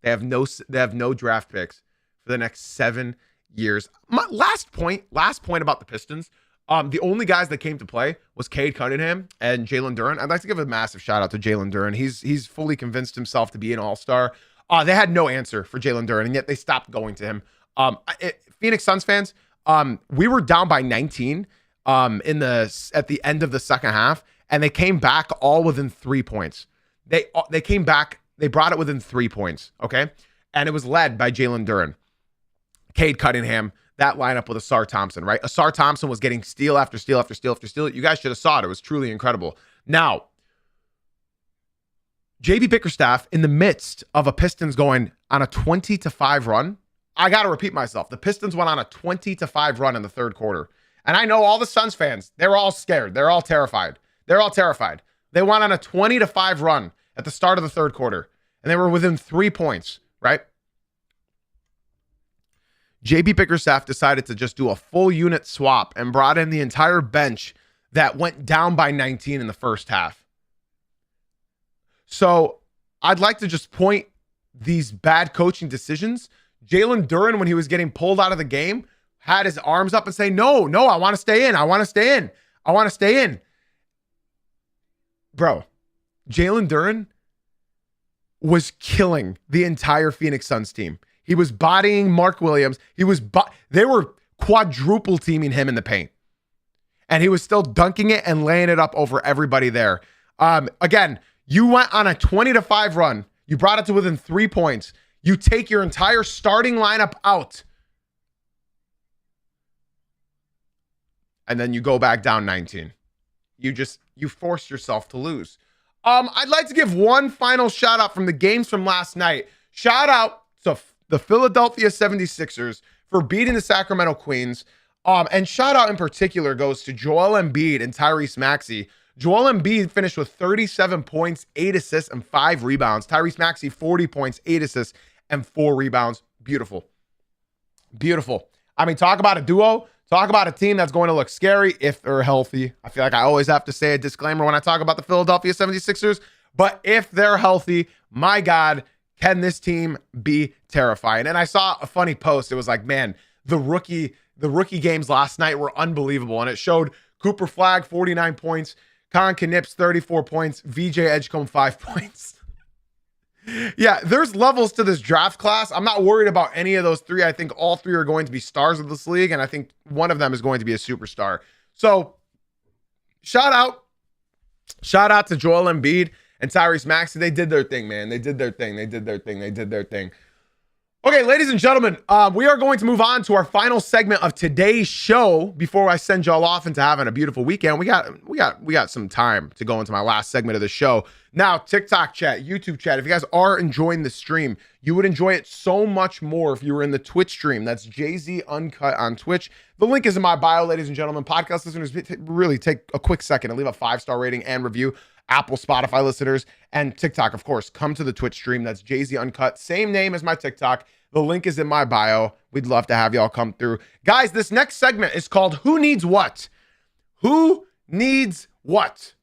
Speaker 1: They have no draft picks for the next 7 years. My last point about the Pistons. The only guys that came to play was Cade Cunningham and Jalen Duren. I'd like to give a massive shout out to Jalen Duren. He's fully convinced himself to be an all-star. They had no answer for Jalen Duren, and yet they stopped going to him. Phoenix Suns fans, we were down by 19 at the end of the second half, and they came back all within 3 points. They came back. They brought it within 3 points, okay? And it was led by Jalen Duren, Cade Cunningham, that lineup with Asar Thompson, right? Asar Thompson was getting steal after steal after steal after steal. You guys should have saw it. It was truly incredible. Now, JB Bickerstaff, in the midst of a Pistons going on a 20-5 run, I got to repeat myself. The Pistons went on a 20-5 run in the third quarter. And I know all the Suns fans, they're all scared. They're all terrified. They went on a 20-5 run at the start of the third quarter, and they were within 3 points, right? JB Bickerstaff decided to just do a full unit swap and brought in the entire bench that went down by 19 in the first half. So I'd like to just point these bad coaching decisions. Jalen Duren, when he was getting pulled out of the game, had his arms up and say, no, I want to stay in. I want to stay in. Bro, Jalen Duren was killing the entire Phoenix Suns team. He was bodying Mark Williams. They were quadruple teaming him in the paint. And he was still dunking it and laying it up over everybody there. Again, you went on a 20-5 run. You brought it to within 3 points. You take your entire starting lineup out. And then you go back down 19. You forced yourself to lose. I'd like to give one final shout out from the games from last night. Shout out to the Philadelphia 76ers for beating the Sacramento Queens. And shout out in particular goes to Joel Embiid and Tyrese Maxey. Joel Embiid finished with 37 points, 8 assists, and 5 rebounds. Tyrese Maxey, 40 points, 8 assists, and 4 rebounds. Beautiful. I mean, talk about a duo. Talk about a team that's going to look scary if they're healthy. I feel like I always have to say a disclaimer when I talk about the Philadelphia 76ers. But if they're healthy, my God, can this team be terrifying? And I saw a funny post. It was like, man, the rookie games last night were unbelievable. And it showed Cooper Flagg, 49 points. Kon Knips, 34 points. VJ Edgecombe, 5 points. Yeah, there's levels to this draft class. I'm not worried about any of those three. I think all three are going to be stars of this league, and I think one of them is going to be a superstar. So, shout out to Joel Embiid and Tyrese Maxey. They did their thing, man. They did their thing. Okay, ladies and gentlemen, we are going to move on to our final segment of today's show before I send y'all off into having a beautiful weekend. We got some time to go into my last segment of the show. Now, TikTok chat, YouTube chat, if you guys are enjoying the stream, you would enjoy it so much more if you were in the Twitch stream. That's Jay-Z Uncut on Twitch. The link is in my bio, ladies and gentlemen. Podcast listeners, really take a quick second and leave a 5-star rating and review. Apple, Spotify listeners, and TikTok, of course, come to the Twitch stream. That's Jay-Z Uncut. Same name as my TikTok. The link is in my bio. We'd love to have y'all come through. Guys, this next segment is called Who Needs What? Who Needs What?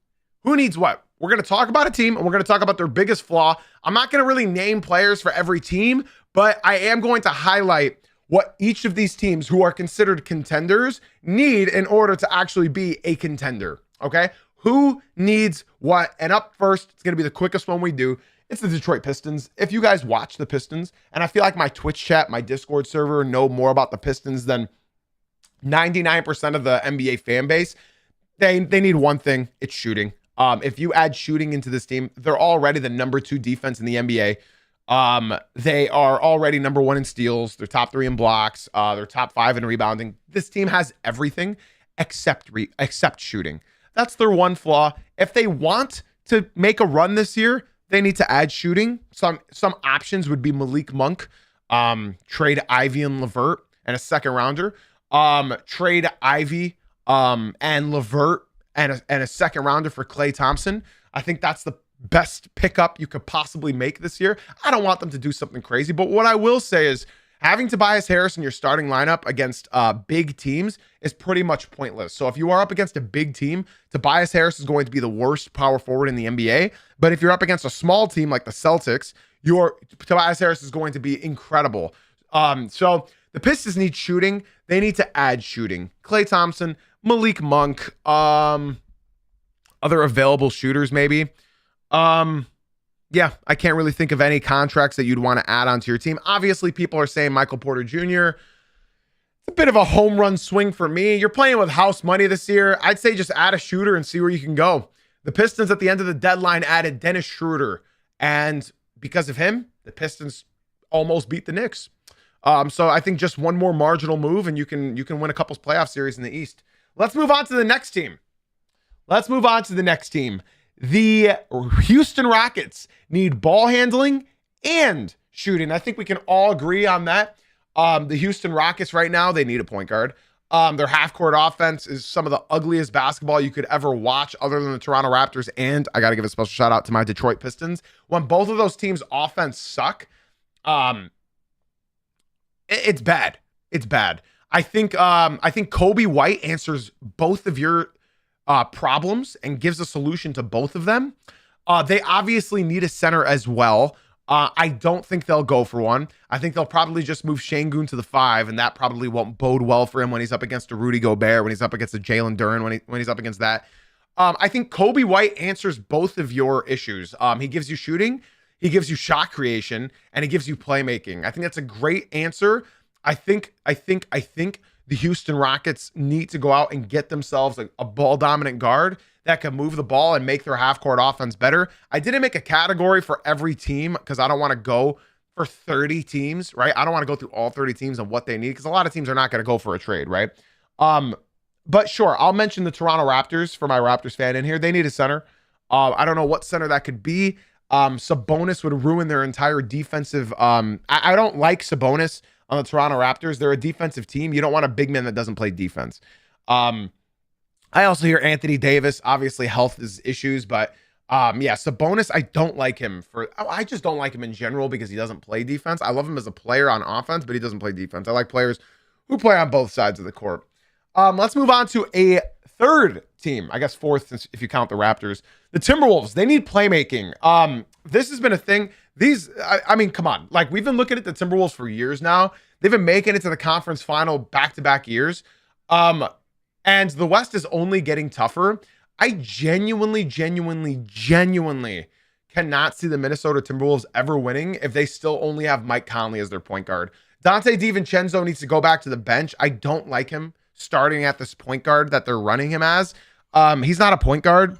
Speaker 1: Who Needs What? We're going to talk about a team, and we're going to talk about their biggest flaw. I'm not going to really name players for every team, but I am going to highlight what each of these teams who are considered contenders need in order to actually be a contender, okay? Who needs what? And up first, it's going to be the quickest one we do. It's the Detroit Pistons. If you guys watch the Pistons, and I feel like my Twitch chat, my Discord server know more about the Pistons than 99% of the NBA fan base, they need one thing. It's shooting. If you add shooting into this team, they're already the number 2 defense in the NBA. They are already number 1 in steals. They're top 3 in blocks. They're top 5 in rebounding. This team has everything except shooting. That's their one flaw. If they want to make a run this year, they need to add shooting. Some options would be Malik Monk, trade Ivy and LeVert and a second rounder. Trade Ivy and LeVert and a second rounder for Klay Thompson. I think that's the best pickup you could possibly make this year. I don't want them to do something crazy, but what I will say is having Tobias Harris in your starting lineup against big teams is pretty much pointless. So if you are up against a big team, Tobias Harris is going to be the worst power forward in the NBA. But if you're up against a small team like the Celtics, Tobias Harris is going to be incredible. So the Pistons need shooting. They need to add shooting. Klay Thompson, Malik Monk, other available shooters maybe. Yeah, I can't really think of any contracts that you'd want to add onto your team. Obviously, people are saying Michael Porter Jr. It's a bit of a home run swing for me. You're playing with house money this year. I'd say just add a shooter and see where you can go. The Pistons at the end of the deadline added Dennis Schroeder, and because of him, the Pistons almost beat the Knicks. So I think just one more marginal move, and you can win a couple playoff series in the East. Let's move on to the next team. The Houston Rockets need ball handling and shooting. I think we can all agree on that. The Houston Rockets right now, they need a point guard. Their half-court offense is some of the ugliest basketball you could ever watch other than the Toronto Raptors. And I got to give a special shout out to my Detroit Pistons. When both of those teams' offense suck, it's bad. It's bad. I think Kobe White answers both of your problems and gives a solution to both of them. They obviously need a center as well. I don't think they'll go for one. I think they'll probably just move Şengün to the 5, and that probably won't bode well for him when he's up against a Rudy Gobert, when he's up against a Jalen Duren, when he's up against that. I think Kobe White answers both of your issues. He gives you shooting, he gives you shot creation, and he gives you playmaking. I think that's a great answer. I think the Houston Rockets need to go out and get themselves a ball dominant guard that can move the ball and make their half court offense better. I didn't make a category for every team because I don't want to go for 30 teams, right? I don't want to go through all 30 teams and what they need because a lot of teams are not going to go for a trade, right? But sure, I'll mention the Toronto Raptors for my Raptors fan in here. They need a center. I don't know what center that could be. Sabonis would ruin their entire defensive. I don't like Sabonis on the Toronto Raptors. They're a defensive team. You don't want a big man that doesn't play defense. I also hear Anthony Davis, obviously health is issues, but yeah, Sabonis, I don't like him I just don't like him in general because he doesn't play defense. I love him as a player on offense, but he doesn't play defense. I like players who play on both sides of the court. Let's move on to a third team, I guess fourth if you count the Raptors. The Timberwolves, they need playmaking. This has been a thing. I mean, come on. Like, we've been looking at the Timberwolves for years now. They've been making it to the conference final back-to-back years. And the West is only getting tougher. I genuinely cannot see the Minnesota Timberwolves ever winning if they still only have Mike Conley as their point guard. Dante DiVincenzo needs to go back to the bench. I don't like him starting at this point guard that they're running him as. He's not a point guard.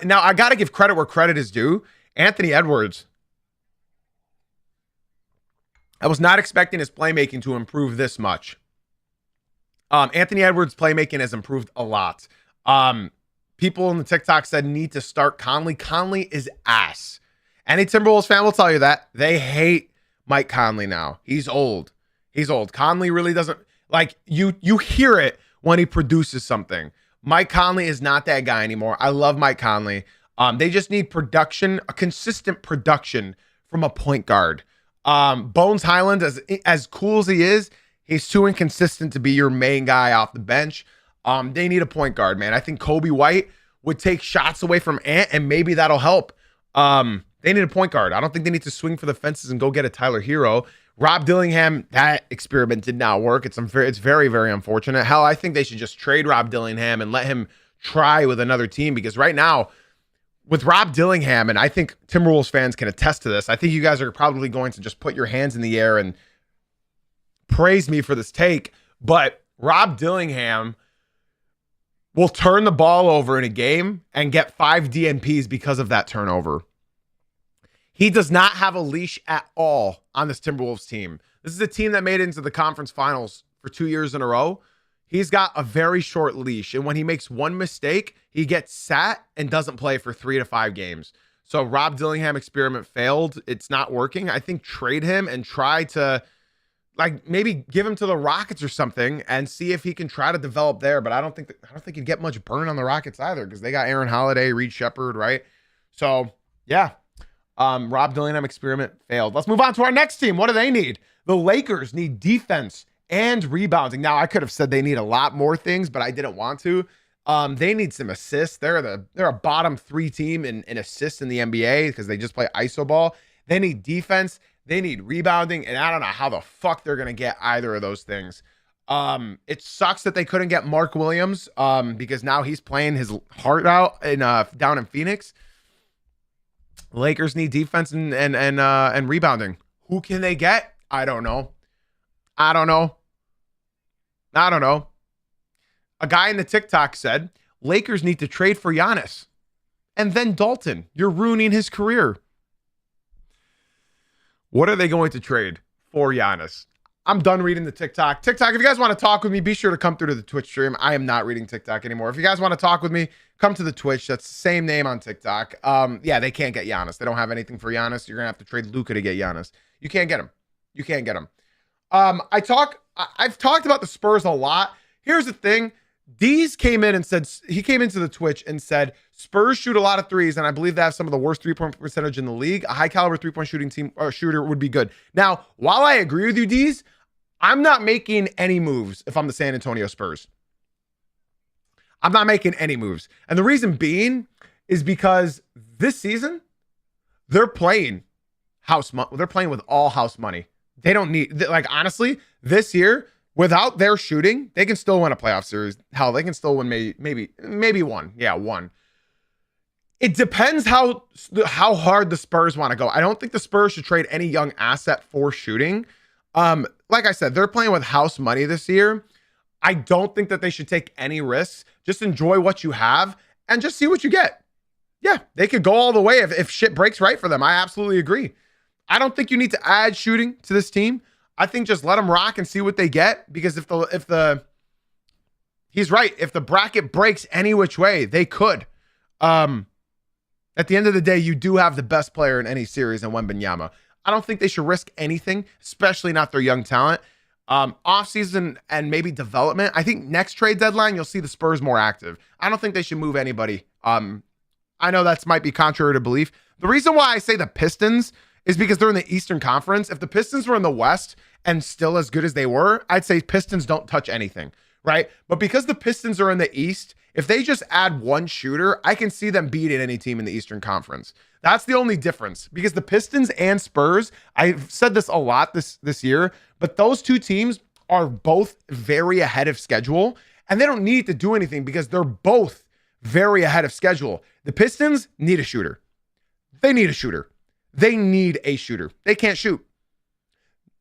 Speaker 1: Now, I got to give credit where credit is due. Anthony Edwards. I was not expecting his playmaking to improve this much. Anthony Edwards' playmaking has improved a lot. People in the TikTok said need to start Conley. Conley is ass. Any Timberwolves fan will tell you that. They hate Mike Conley now. He's old. He's old. Conley really doesn't, like, you hear it when he produces something. Mike Conley is not that guy anymore. I love Mike Conley. They just need production, a consistent production from a point guard. Bones Highland, as cool as he is, he's too inconsistent to be your main guy off the bench. They need a point guard, man. I think Kobe White would take shots away from Ant, and maybe that'll help. They need a point guard. I don't think they need to swing for the fences and go get a Tyler Hero. Rob Dillingham, that experiment did not work. It's very, very unfortunate. Hell, I think they should just trade Rob Dillingham and let him try with another team, because right now, with Rob Dillingham, and I think Timberwolves fans can attest to this, I think you guys are probably going to just put your hands in the air and praise me for this take, but Rob Dillingham will turn the ball over in a game and get 5 DNPs because of that turnover. He does not have a leash at all on this Timberwolves team. This is a team that made it into the conference finals for 2 years in a row. He's got a very short leash, and when he makes one mistake, he gets sat and doesn't play for 3 to 5 games. So Rob Dillingham experiment failed. It's not working. I think trade him and try to, like, maybe give him to the Rockets or something and see if he can try to develop there. But I don't think he'd get much burn on the Rockets either, because they got Aaron Holiday, Reed Shepherd, right? So yeah, Rob Dillingham experiment failed. Let's move on to our next team. What do they need? The Lakers need defense and rebounding. Now, I could have said they need a lot more things, but I didn't want to. They need some assists. They're a bottom 3 team in assists in the NBA because they just play iso ball. They need defense. They need rebounding, and I don't know how the fuck they're going to get either of those things. It sucks that they couldn't get Mark Williams because now he's playing his heart out down in Phoenix. Lakers need defense and rebounding. Who can they get? I don't know. A guy in the TikTok said, Lakers need to trade for Giannis. And then Dalton. You're ruining his career. What are they going to trade for Giannis? I'm done reading the TikTok. TikTok, if you guys want to talk with me, be sure to come through to the Twitch stream. I am not reading TikTok anymore. If you guys want to talk with me, come to the Twitch. That's the same name on TikTok. Yeah, they can't get Giannis. They don't have anything for Giannis. You're going to have to trade Luka to get Giannis. You can't get him. I've talked about the Spurs a lot. Here's the thing. Deez came in and said, he came into the Twitch and said, Spurs shoot a lot of threes, and I believe they have some of the worst 3-point percentage in the league. A high caliber 3-point shooting team or shooter would be good. Now, while I agree with you, Deez, I'm not making any moves if I'm the San Antonio Spurs. I'm not making any moves. And the reason being is because this season, they're playing house money. They're playing with all house money. They don't need, like, honestly, this year, without their shooting, they can still win a playoff series. Hell, they can still win maybe one. Yeah, one. It depends how hard the Spurs want to go. I don't think the Spurs should trade any young asset for shooting. Like I said, they're playing with house money this year. I don't think that they should take any risks. Just enjoy what you have and just see what you get. Yeah, they could go all the way if shit breaks right for them. I absolutely agree. I don't think you need to add shooting to this team. I think just let them rock and see what they get, because he's right. If the bracket breaks any which way, they could. At the end of the day, you do have the best player in any series in Wembanyama. I don't think they should risk anything, especially not their young talent. Offseason and maybe development. I think next trade deadline, you'll see the Spurs more active. I don't think they should move anybody. I know that might be contrary to belief. The reason why I say the Pistons is because they're in the Eastern Conference. If the Pistons were in the West and still as good as they were, I'd say Pistons don't touch anything, right? But because the Pistons are in the East, if they just add one shooter, I can see them beating any team in the Eastern Conference. That's the only difference, because the Pistons and Spurs, I've said this a lot this year, but those two teams are both very ahead of schedule, and they don't need to do anything because they're both very ahead of schedule. The Pistons need a shooter. They need a shooter. They need a shooter. They can't shoot.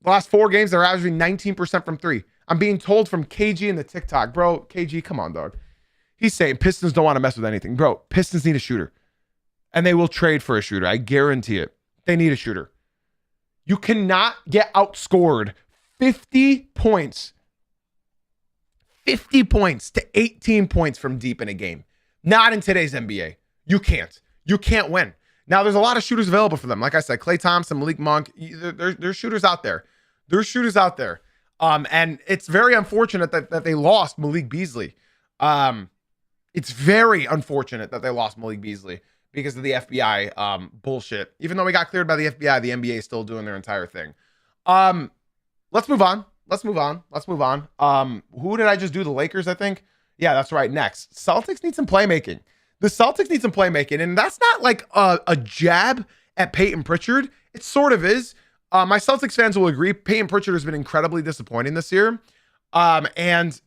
Speaker 1: The last 4 games, they're averaging 19% from 3. I'm being told from KG in the TikTok. Bro, KG, come on, dog. He's saying Pistons don't want to mess with anything. Bro, Pistons need a shooter. And they will trade for a shooter. I guarantee it. They need a shooter. You cannot get outscored 50 points. 50 points to 18 points from deep in a game. Not in today's NBA. You can't. You can't win. Now, there's a lot of shooters available for them. Like I said, Klay Thompson, Malik Monk, there's shooters out there. There's shooters out there. And it's very unfortunate that they lost Malik Beasley. It's very unfortunate that they lost Malik Beasley because of the FBI bullshit. Even though we got cleared by the FBI, the NBA is still doing their entire thing. Let's move on. Who did I just do? The Lakers, I think. Yeah, that's right. Next, Celtics need some playmaking. The Celtics need some playmaking, and that's not like a jab at Peyton Pritchard. It sort of is. My Celtics fans will agree. Peyton Pritchard has been incredibly disappointing this year, and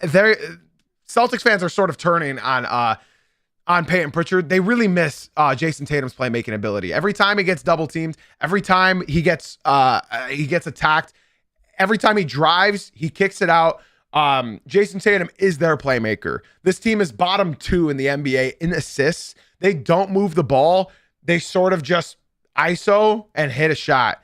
Speaker 1: Celtics fans are sort of turning on Peyton Pritchard. They really miss Jason Tatum's playmaking ability. Every time he gets double teamed, every time he gets attacked, every time he drives, he kicks it out. Jason Tatum is their playmaker. This team is bottom 2 in the NBA in assists. They don't move the ball. They sort of just ISO and hit a shot.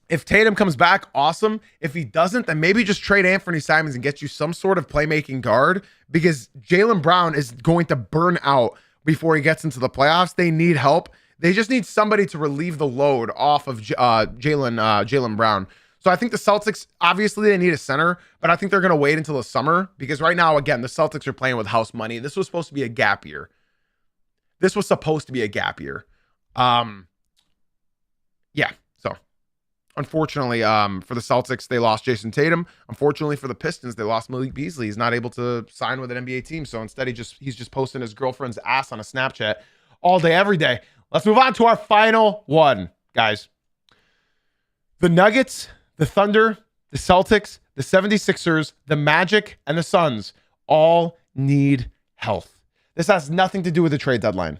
Speaker 1: If Tatum comes back, awesome. If he doesn't, then maybe just trade Anthony Simons and get you some sort of playmaking guard, because Jaylen Brown is going to burn out before he gets into the playoffs. They need help. They just need somebody to relieve the load off of Jaylen Brown. So I think the Celtics, obviously they need a center, but I think they're going to wait until the summer, because right now, again, the Celtics are playing with house money. This was supposed to be a gap year. Yeah. So unfortunately, for the Celtics, they lost Jason Tatum. Unfortunately for the Pistons, they lost Malik Beasley. He's not able to sign with an NBA team. So instead, he's just posting his girlfriend's ass on a Snapchat all day, every day. Let's move on to our final one, guys. The Nuggets, the Thunder, the Celtics, the 76ers, the Magic, and the Suns all need health. This has nothing to do with the trade deadline.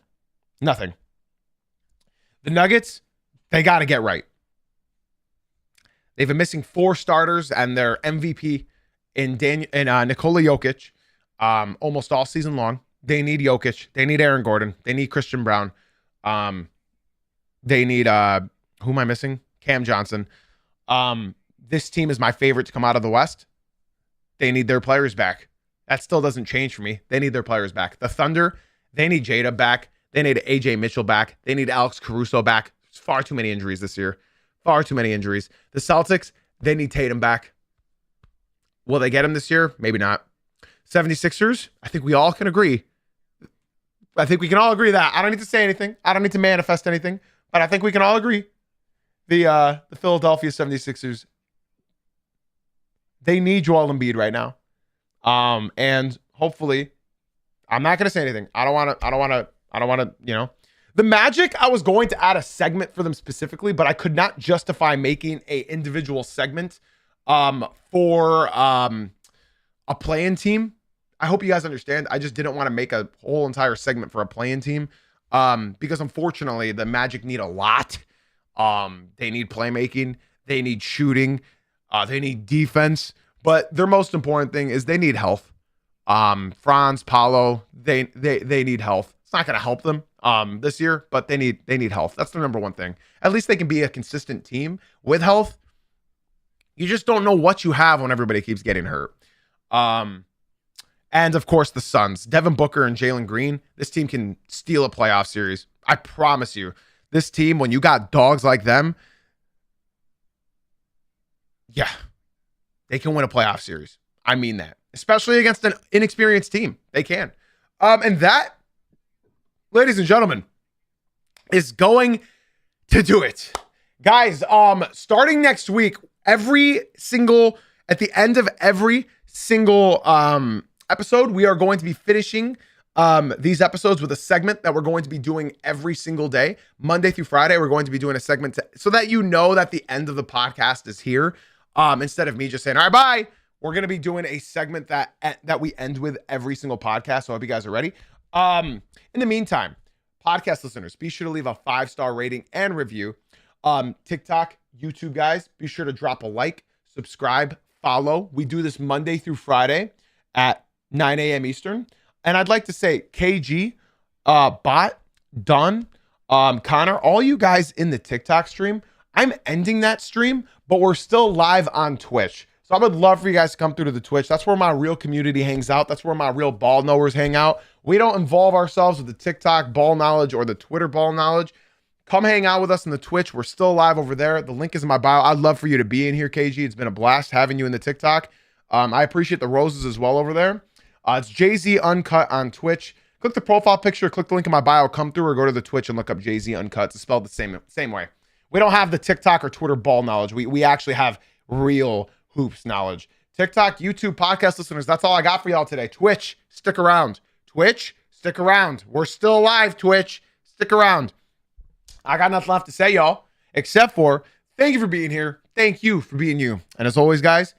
Speaker 1: Nothing. The Nuggets, they got to get right. They've been missing 4 starters and their MVP in Nikola Jokic almost all season long. They need Jokic. They need Aaron Gordon. They need Christian Brown. They need, who am I missing? Cam Johnson. This team is my favorite to come out of the West. They need their players back. That still doesn't change for me. They need their players back. The Thunder, they need Jada back. They need AJ Mitchell back. They need Alex Caruso back. There's far too many injuries this year. Far too many injuries. The Celtics, they need Tatum back. Will they get him this year? Maybe not. 76ers, I think we all can agree. I think we can all agree that. I don't need to say anything. I don't need to manifest anything. But I think we can all agree. The Philadelphia 76ers, they need Joel Embiid right now. And hopefully, I'm not going to say anything. I don't want to, the Magic, I was going to add a segment for them specifically, but I could not justify making a individual segment for a play-in team. I hope you guys understand. I just didn't want to make a whole entire segment for a play-in team because unfortunately the Magic need a lot. They need playmaking, they need shooting, they need defense, but their most important thing is they need health. Franz, Paolo, they need health. It's not going to help them this year, but they need health. That's the number one thing. At least they can be a consistent team with health. You just don't know what you have when everybody keeps getting hurt. And of course the Suns, Devin Booker and Jalen Green. This team can steal a playoff series. I promise you. This team, when you got dogs like them, yeah, they can win a playoff series. I mean that. Especially against an inexperienced team. They can. And that, ladies and gentlemen, is going to do it. Guys, starting next week, at the end of every single episode, we are going to be finishing these episodes with a segment that we're going to be doing every single day. Monday through Friday, we're going to be doing a segment so that you know that the end of the podcast is here. Instead of me just saying, all right, bye. We're going to be doing a segment that we end with every single podcast. So I hope you guys are ready. In the meantime, podcast listeners, be sure to leave a 5-star rating and review. TikTok, YouTube guys, be sure to drop a like, subscribe, follow. We do this Monday through Friday at 9 a.m. Eastern. And I'd like to say KG, Bot, Done, Connor, all you guys in the TikTok stream, I'm ending that stream, but we're still live on Twitch. So I would love for you guys to come through to the Twitch. That's where my real community hangs out. That's where my real ball knowers hang out. We don't involve ourselves with the TikTok ball knowledge or the Twitter ball knowledge. Come hang out with us in the Twitch. We're still live over there. The link is in my bio. I'd love for you to be in here, KG. It's been a blast having you in the TikTok. I appreciate the roses as well over there. It's Jay-Z Uncut on Twitch. Click the profile picture, click the link in my bio, come through, or go to the Twitch and look up Jay-Z Uncut. It's spelled the same way. We don't have the TikTok or Twitter ball knowledge. We actually have real hoops knowledge. TikTok, YouTube, podcast listeners, that's all I got for y'all today. Twitch, stick around. Twitch, stick around. We're still alive, Twitch. Stick around. I got nothing left to say, y'all, except for thank you for being here. Thank you for being you. And as always, guys,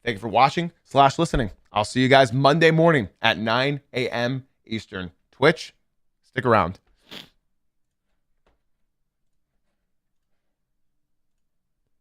Speaker 1: thank you for watching/listening. I'll see you guys Monday morning at 9 a.m. Eastern. Twitch, stick around.